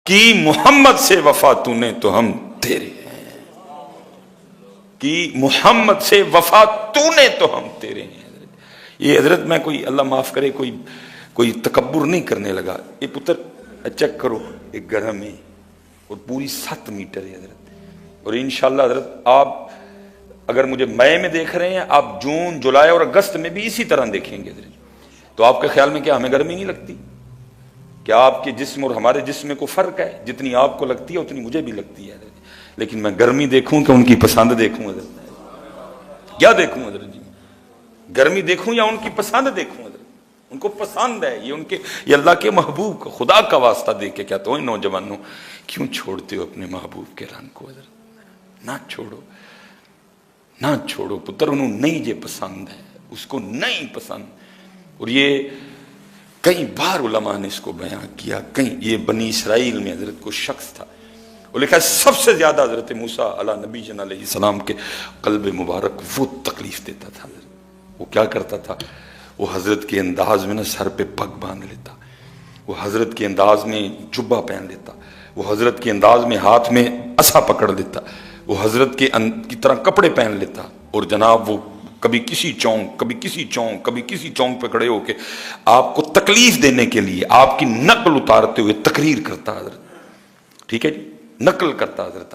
کی محمد سے وفا تو نے تو ہم تیرے ہیں، کی محمد سے وفا تو نے تو ہم تیرے ہیں۔ یہ حضرت میں کوئی اللہ معاف کرے کوئی تکبر نہیں کرنے لگا، یہ پتر چیک کرو ایک گھر میں اور پوری 7 میٹر ہے حضرت، اور انشاءاللہ حضرت آپ اگر مجھے مئی میں دیکھ رہے ہیں، آپ جون جولائی اور اگست میں بھی اسی طرح دیکھیں گے حضرت، تو آپ کے خیال میں کیا ہمیں گرمی نہیں لگتی؟ کیا آپ کے جسم اور ہمارے جسم میں کوئی فرق ہے؟ جتنی آپ کو لگتی ہے اتنی مجھے بھی لگتی ہے حضرت، لیکن میں گرمی دیکھوں کہ ان کی پسند دیکھوں حضرت؟ کیا دیکھوں حضرت جی؟ گرمی دیکھوں یا ان کی پسند دیکھوں حضرت؟ ان کو پسند ہے، یہ اللہ کے محبوب کا، خدا کا واسطہ دے کے کہتا ہوں نوجوانوں، کیوں چھوڑتے ہو اپنے محبوب کے رنگ کو حضرت؟ نہ چھوڑو، نہ چھوڑو پتر، انہوں نہیں یہ پسند ہے، اس کو نہیں پسند۔ اور یہ کئی بار علماء نے اس کو بیان کیا، یہ بنی اسرائیل میں حضرت کو شخص تھا، وہ لکھا ہے سب سے زیادہ حضرت موسیٰ علیہ نبی جن علیہ السلام کے قلب مبارک وہ تکلیف دیتا تھا حضرت۔ وہ کیا کرتا تھا؟ وہ حضرت کے انداز میں سر پہ پگ باندھ لیتا، وہ حضرت کے انداز میں جبہ پہن لیتا، وہ حضرت کے انداز میں ہاتھ میں عصا پکڑ لیتا، وہ حضرت کی طرح کپڑے پہن لیتا، اور جناب وہ کبھی کسی چونک کبھی کسی چونک کبھی کسی چونک پہ کھڑے ہو کے آپ کو تکلیف دینے کے لیے آپ کی نقل اتارتے ہوئے تقریر کرتا حضرت، ٹھیک ہے جی، نقل کرتا حضرت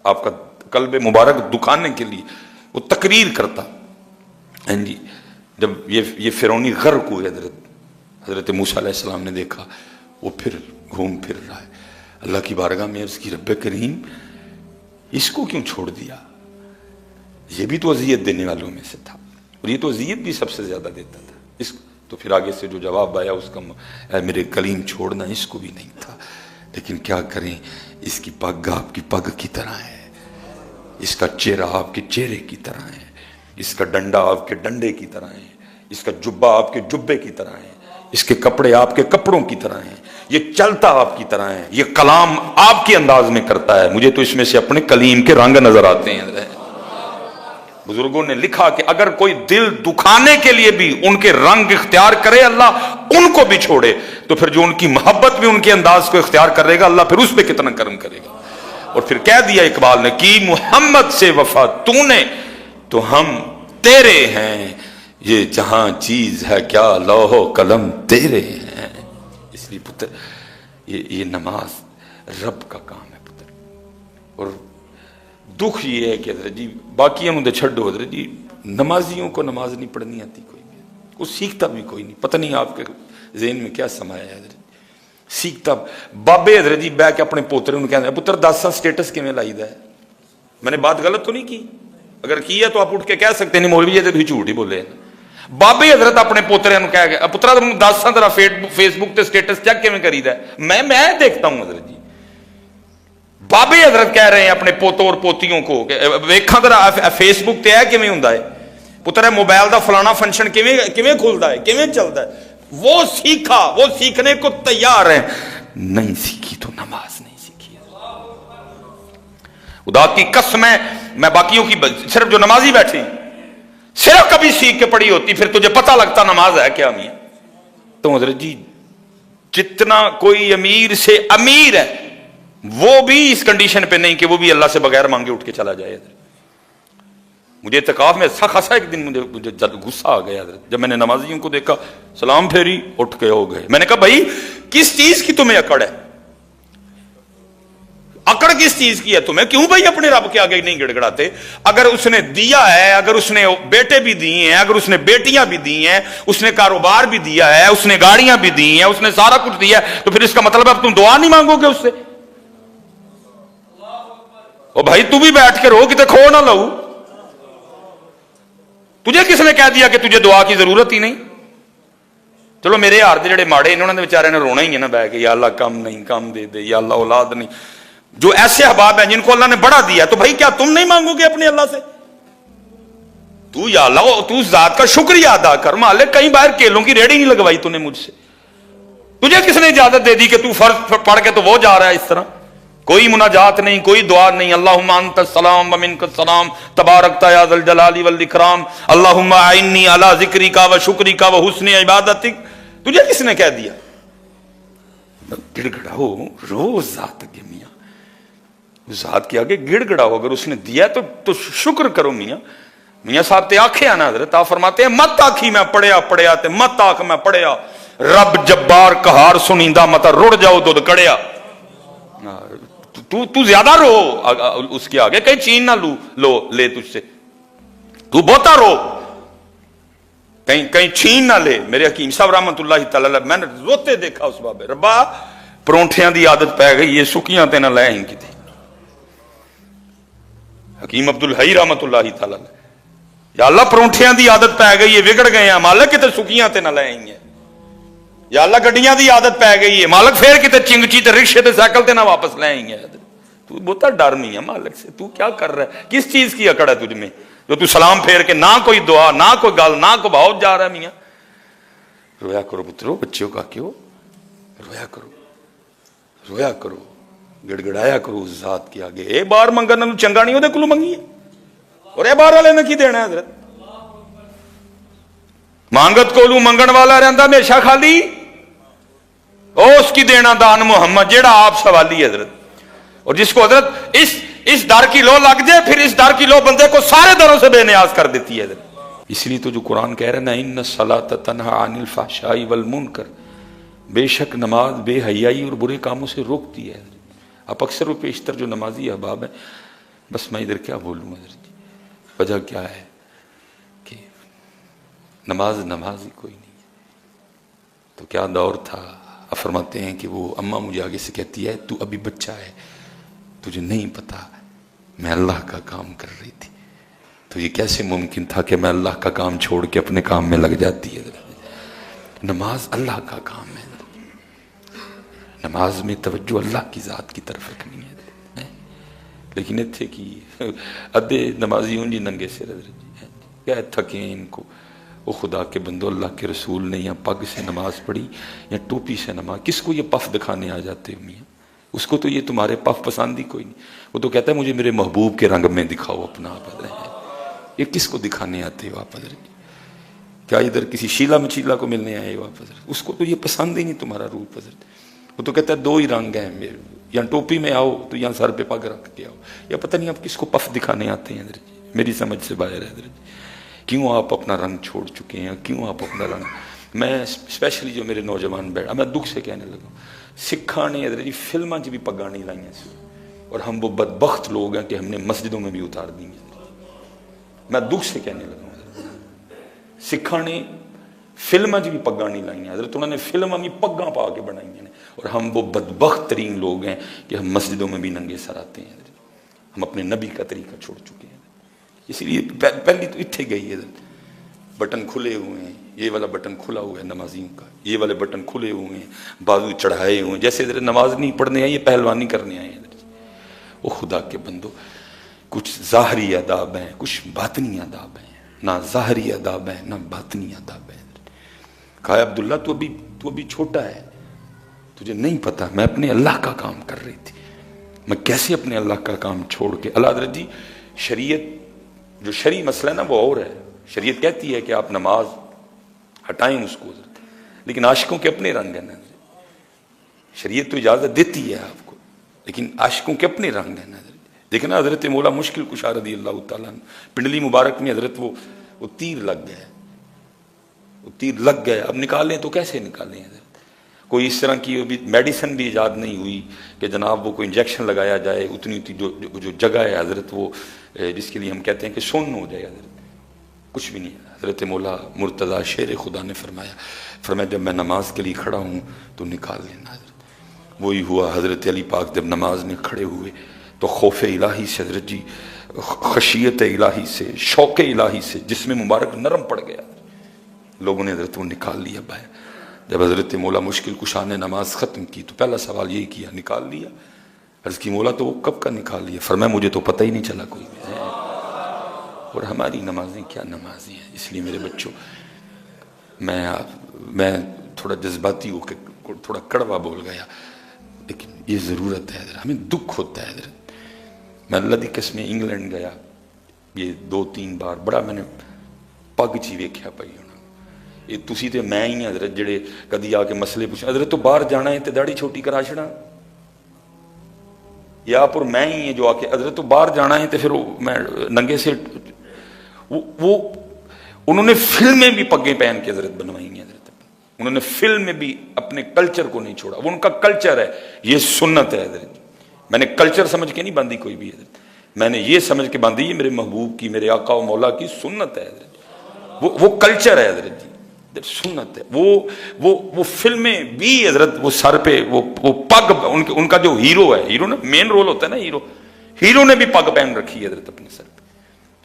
آپ کا قلب مبارک دکھانے کے لیے وہ تقریر کرتا۔ ہاں جی، جب یہ فرعونی غرق ہوئے حضرت موسیٰ علیہ السلام نے دیکھا وہ پھر گھوم پھر رہا ہے، اللہ کی بارگاہ میں عرض کی رب کریم اس کو کیوں چھوڑ دیا؟ یہ بھی تو اذیت دینے والوں میں سے تھا، اور یہ تو اذیت بھی سب سے زیادہ دیتا تھا اس کو۔ تو پھر آگے سے جو جواب آیا اس کا، اے میرے کلیم چھوڑنا اس کو بھی نہیں تھا، لیکن کیا کریں، اس کی پگ آپ کی پگ کی طرح ہے، اس کا چہرہ آپ کے چہرے کی طرح ہے، اس کا ڈنڈا آپ کے ڈنڈے کی طرح ہے، اس کا جبہ آپ کے جبے کی طرح ہے، اس کے کپڑے آپ کے کپڑوں کی طرح ہیں، یہ چلتا آپ کی طرح ہے، یہ کلام آپ کے انداز میں کرتا ہے، مجھے تو اس میں سے اپنے کلیم کے رنگ نظر آتے ہیں۔ بزرگوں نے لکھا کہ اگر کوئی دل دکھانے کے لیے بھی ان کے رنگ اختیار کرے اللہ ان کو بھی چھوڑے، تو پھر جو ان کی محبت بھی ان کے انداز کو اختیار کرے گا اللہ پھر اس پہ کتنا کرم کرے گا۔ اور پھر کہہ دیا اقبال نے کہ محمد سے وفا تو نے تو ہم تیرے ہیں، یہ جہاں چیز ہے کیا لوح و قلم تیرے ہیں۔ اس لیے پتر یہ نماز رب کا کام ہے پتر، اور دکھ یہ ہے کہ حضرت جی باقی ہم دے چھڑو حضرت جی، نمازیوں کو نماز نہیں پڑھنی آتی، کوئی سیکھتا بھی کوئی نہیں، پتہ نہیں آپ کے ذہن میں کیا سمایا ہے حضرت، سیکھتا بابے حضرت جی بہ کے اپنے پوترے انہوں کہتے ہیں پتر 10 سٹیٹس کیویں لائی دا ہے؟ میں نے بات غلط تو نہیں کی؟ اگر کی ہے تو آپ اٹھ کے کہہ سکتے ہیں نہیں مولوی جی تو جھوٹ ہی بولے۔ بابے حضرت اپنے پوترے انہوں کہہ گئے پترا تم 10 ذرا فیس بک تے سٹیٹس چیک کیویں کری دا ہے؟ میں دیکھتا ہوں حضرت جی۔ بابے حضرت کہہ رہے ہیں اپنے پوتوں اور پوتیوں کو کہ ویکھاں ذرا فیس بک تے ہے کیویں ہوندا ہے، پتر موبائل دا فلانا فنکشن کیویں کھلدا ہے، کیویں چلدا ہے؟ وہ سیکھا، وہ سیکھنے کو تیار ہیں، نہیں سیکھی تو نماز نہیں سیکھی۔ خدا کی قسم ہے میں باقیوں کی صرف جو نمازی بیٹھی صرف کبھی سیکھ کے پڑھی ہوتی پھر تجھے پتہ لگتا نماز ہے کیا میاں۔ تو حضرت جی جتنا کوئی امیر سے امیر ہے وہ بھی اس کنڈیشن پہ نہیں کہ وہ بھی اللہ سے بغیر مانگے اٹھ کے چلا جائے۔ مجھے اعتکاف میں اچھا خاصا ایک دن مجھے غصہ آ گیا جب میں نے نمازیوں کو دیکھا سلام پھیری اٹھ کے ہو گئے۔ میں نے کہا بھائی کس چیز کی تمہیں اکڑ ہے؟ اکڑ کس چیز کی ہے تمہیں؟ کیوں بھائی اپنے رب کے آگے نہیں گڑ گڑاتے؟ اگر اس نے دیا ہے، اگر اس نے بیٹے بھی دیے ہیں، اگر اس نے بیٹیاں بھی دی ہیں، اس نے کاروبار بھی دیا ہے، اس نے گاڑیاں بھی دی ہیں، اس نے سارا کچھ دیا ہے، تو پھر اس کا مطلب اب تم دعا نہیں مانگو گے اس سے؟ او بھائی تو بھی بیٹھ کے رو کتے کھو نہ لو، تجھے کس نے کہہ دیا کہ تجھے دعا کی ضرورت ہی نہیں؟ چلو میرے یار دے جڑے ماڑے انہوں نے بیچارے نے رونا ہی ہے نا بہ کے، یا اللہ کم نہیں، کم دے دے، یا اللہ اولاد نہیں۔ جو ایسے احباب ہیں جن کو اللہ نے بڑا دیا تو بھائی کیا تم نہیں مانگو گے اپنے اللہ سے؟ تو یا اللہ تو اس ذات کا شکریہ ادا کر، مالک کہیں باہر کیلوں کی ریڑھی نہیں لگوائی تو نے مجھ سے، تجھے کس نے اجازت دے دی کہ تو فرض پڑھ کے تو وہ جا رہا ہے اس طرح؟ کوئی مناجات نہیں، کوئی دعا نہیں، اللہم انت السلام ومنک السلام تبارکت یا ذا الجلال والاکرام اللہم اعنی علی ذکرک و شکرک و حسن عبادتک، تجھے کس نے کہہ دیا؟ گڑ گڑاؤ روز ذات کے میاں، ذات کے آگے گڑ گڑاؤ، اگر اس نے دیا تو شکر کرو میاں۔ میاں صاحب تے آنکھیں آنا حضرت، آپ فرماتے ہیں مت آنکھی میں پڑھیا پڑھیا تے مت آنکھ میں پڑھیا، رب جبار قہار سنیندہ متا رڑ جاؤ دودھ کڑیا۔ تو زیادہ رو اس کے آگے، کہیں چین نہ لو لے تجھ سے، تو بہتا رو، کہیں چھین نہ لے۔ میرے حکیم صاحب رحمت اللہ تعالی میں نے روتے دیکھا اس بابے، ربا پرونٹھیاں دی عادت پہ گئی، یہ سکیاں تے نہ لے ہی کی تھی۔ حکیم عبدالحی رحمت اللہ تعالی، یا اللہ پرونٹھیاں دی عادت پہ گئی ہے، بگڑ گئے ہیں مالک، کتے سکیاں تے نہ لے ہی ہیں۔ یا اللہ گڈیاں دی عادت پہ گئی ہے مالک، پھر کتے چنگچی تے رکشے تے سائیکل تے نہ واپس لے ہی ہیں۔ تو بہتا ڈر نہیں ہے مالک سے، تو کیا کر رہا ہے، کس چیز کی اکڑ ہے تجھ میں جو تو سلام پھیر کے نہ کوئی دعا نہ کوئی گل نہ کوئی بہت جا رہا ہے۔ میاں رویا کرو پترو، بچوں کا کیوں رویا کرو، رویا کرو، گڑ گڑایا کرو اس ذات کے آگے۔ اے بار منگن چنگا نہیں، وہ کلو منگی ہے، اور اے بار والے نے کی دینا ہے حضرت؟ مانگت کولو منگن والا رہندا ہمیشہ خالی، او اس کی دینا دان محمد جیڑا آپ سوالی حضرت۔ اور جس کو حضرت اس در کی لو لگ جائے، پھر اس در کی لو بندے کو سارے دروں سے بے نیاز کر دیتی ہے حضرت۔ اس لیے تو جو قرآن کہہ رہا ہے نا، ان الصلاۃ تنہی عن الفحشاء والمنکر، بے شک نماز بے حیائی اور برے کاموں سے روکتی ہے حضرت۔ آپ اکثر و پیشتر جو نمازی احباب ہیں، بس میں ادھر کیا بولوں حضرت، وجہ کیا ہے کہ نماز ہی کوئی نہیں ہے۔ تو کیا دور تھا، آپ فرماتے ہیں کہ وہ اماں مجھے آگے سے کہتی ہے تو ابھی بچہ ہے، تجھے نہیں پتا میں اللہ کا کام کر رہی تھی۔ تو یہ کیسے ممکن تھا کہ میں اللہ کا کام چھوڑ کے اپنے کام میں لگ جاتی ہے؟ نماز اللہ کا کام ہے، نماز میں توجہ اللہ کی ذات کی طرف رکھنی ہے۔ لیکن اتھے کی ادھے نمازی ہوں جی ننگے سے کیا تھکیں ان کو، وہ خدا کے بندو، اللہ کے رسول نے یا پگ سے نماز پڑھی یا ٹوپی سے نماز، کس کو یہ پف دکھانے آ جاتے ہیں میاں؟ اس کو تو یہ تمہارے پف پسند ہی کوئی نہیں، وہ تو کہتا ہے مجھے میرے محبوب کے رنگ میں دکھاؤ اپنا آپ حضرت۔ یہ کس کو دکھانے آتے ہو آپ حضرت؟ کیا ادھر کسی شیلا مچیلا کو ملنے آئے ہو آپ حضرت؟ اس کو تو یہ پسند ہی نہیں تمہارا روپ حضرت۔ وہ تو کہتا ہے دو ہی رنگ ہیں میرے، یا ٹوپی میں آؤ تو یا سر پہ پگ رکھ کے آؤ، یا پتہ نہیں آپ کس کو پف دکھانے آتے ہیں حضرت، میری سمجھ سے باہر ہے حضرت۔ کیوں آپ اپنا رنگ چھوڑ چکے ہیں، کیوں آپ اپنا رنگ؟ میں اسپیشلی جو میرے نوجوان بیٹھا، میں دکھ سے کہنے لگا، سکھاں نے حضرت جی فلماں بھی پگاں نہیں لائیں سی، اور ہم وہ بدبخت لوگ ہیں کہ ہم نے مسجدوں میں بھی اتار دی ہیں۔ میں دکھ سے کہنے لگا حضرت، سکھاں نے فلماں بھی پگاں نہیں لائیں حضرت، انہوں نے فلماں بھی پگاں پا کے بنائی ہیں، اور ہم وہ بدبخت ترین لوگ ہیں کہ ہم مسجدوں میں بھی ننگے سر آتے ہیں حضرت۔ ہم اپنے نبی کا طریقہ چھوڑ چکے ہیں، اس لیے پہلی تو اتھے گئی ہے بٹن کھلے ہوئے ہیں، یہ والا بٹن کھلا ہوا ہے نمازیوں کا، یہ والے بٹن کھلے ہوئے ہیں، بازو چڑھائے ہوئے ہیں، جیسے ادھر نماز نہیں پڑھنے آئے، یہ پہلوانی کرنے آئے ہیں ادھر۔ وہ خدا کے بندو، کچھ ظاہری آداب ہیں، کچھ باطنی آداب ہیں، نہ ظاہری آداب ہیں نہ باطنی آداب ہیں۔ کہا عبداللہ تو ابھی چھوٹا ہے، تجھے نہیں پتا میں اپنے اللہ کا کام کر رہی تھی، میں کیسے اپنے اللہ کا کام چھوڑ کے۔ اللہ حضرت جی شریعت جو شرعی مسئلہ ہے نا وہ اور ہے، شریعت کہتی ہے کہ آپ نماز ہٹائیں اس کو حضرت، لیکن عاشقوں کے اپنے رنگ ہیں نا، شریعت تو اجازت دیتی ہے آپ کو، لیکن عاشقوں کے اپنے رنگ ہیں نا۔ دیکھنا حضرت مولا مشکل کشا رضی اللہ تعالیٰ عنہ، پنڈلی مبارک میں حضرت وہ تیر لگ گئے، وہ تیر لگ گئے، اب نکالیں تو کیسے نکالیں حضرت؟ کوئی اس طرح کی میڈیسن بھی ایجاد نہیں ہوئی کہ جناب وہ کوئی انجیکشن لگایا جائے، اتنی جو جگہ ہے حضرت وہ جس کے لیے ہم کہتے ہیں کہ سن ہو جائے حضرت، کچھ بھی نہیں ہے۔ حضرت مولا مرتضیٰ شیر خدا نے فرمایا جب میں نماز کے لیے کھڑا ہوں تو نکال لینا حضرت۔ وہی ہوا، حضرت علی پاک جب نماز میں کھڑے ہوئے تو خوف الہی سے حضرت جی، خشیت الہی سے، شوق الہی سے جسم مبارک نرم پڑ گیا، لوگوں نے حضرت وہ نکال لیا باہر۔ جب حضرت مولا مشکل کشا نے نماز ختم کی تو پہلا سوال یہی کیا، نکال لیا؟ عرض کی مولا تو وہ کب کا نکال لیا؟ فرمایا مجھے تو پتہ ہی نہیں چلا کوئی بھی۔ اور ہماری نمازیں کیا نمازیں ہیں۔ اس لیے میرے بچوں، میں تھوڑا جذباتی ہو کے تھوڑا کڑوا بول گیا، لیکن یہ ضرورت ہے حضرت، ہمیں دکھ ہوتا ہے حضرت۔ میں اللہ دی قسم انگلینڈ گیا یہ 2-3 بار، بڑا میں نے پگ چی ویکھیا پئی ہونا، ਇਹ ਤੁਸੀਂ ਤੇ ਮੈਂ ਹੀ ਹਾਂ ਹਜ਼ਰਤ ਜਿਹੜੇ ਕਦੀ ਆ ਕੇ ਮਸਲੇ ਪੁੱਛ ਹਜ਼ਰਤ ਤੋਂ ਬਾਹਰ ਜਾਣਾ ਹੈ ਤੇ ਦਾੜੀ ਛੋਟੀ ਕਰਾ ਛੜਾ یا پر میں ہی ہیں جو آ کے حضرت تو باہر جانا ہے تو پھر میں ننگے سے وہ انہوں نے فلمیں بھی پگیں پہن کے حضرت بنوائی ہیں حضرت انہوں نے فلم میں بھی اپنے کلچر کو نہیں چھوڑا وہ ان کا کلچر ہے یہ سنت ہے حضرت میں نے کلچر سمجھ کے نہیں باندھی کوئی بھی حضرت میں نے یہ سمجھ کے باندھی ہے میرے محبوب کی میرے آقا و مولا کی سنت ہے حضرت وہ کلچر ہے حضرت جی سنت ہے وہ فلمیں بھی حضرت وہ سر پہ وہ پگ ان کا جو ہیرو ہے ہیرو نا مین رول ہوتا ہے نا ہیرو نے بھی پگ پہن رکھی ہے حضرت اپنے سر پہ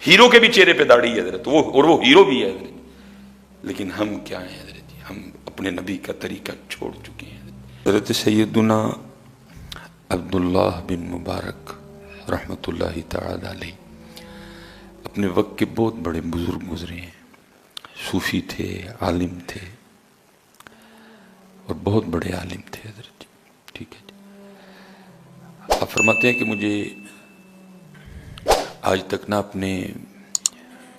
ہیرو کے بھی چہرے پہ داڑھی ہے حضرت اور وہ ہیرو بھی ہے حضرت لیکن ہم کیا ہیں حضرت جی ہم اپنے نبی کا طریقہ چھوڑ چکے ہیں حضرت سیدنا عبداللہ بن مبارک رحمۃ اللہ تعالی علیہ اپنے وقت کے بہت بڑے بزرگ گزرے ہیں صوفی تھے عالم تھے اور بہت بڑے عالم تھے حضرت جی ٹھیک ہے جی آپ فرماتے ہیں کہ مجھے آج تک نہ اپنے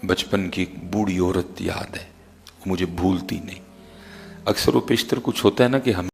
بچپن کی ایک بوڑھی عورت یاد ہے وہ مجھے بھولتی نہیں اکثر و بیشتر کچھ ہوتا ہے نا کہ ہم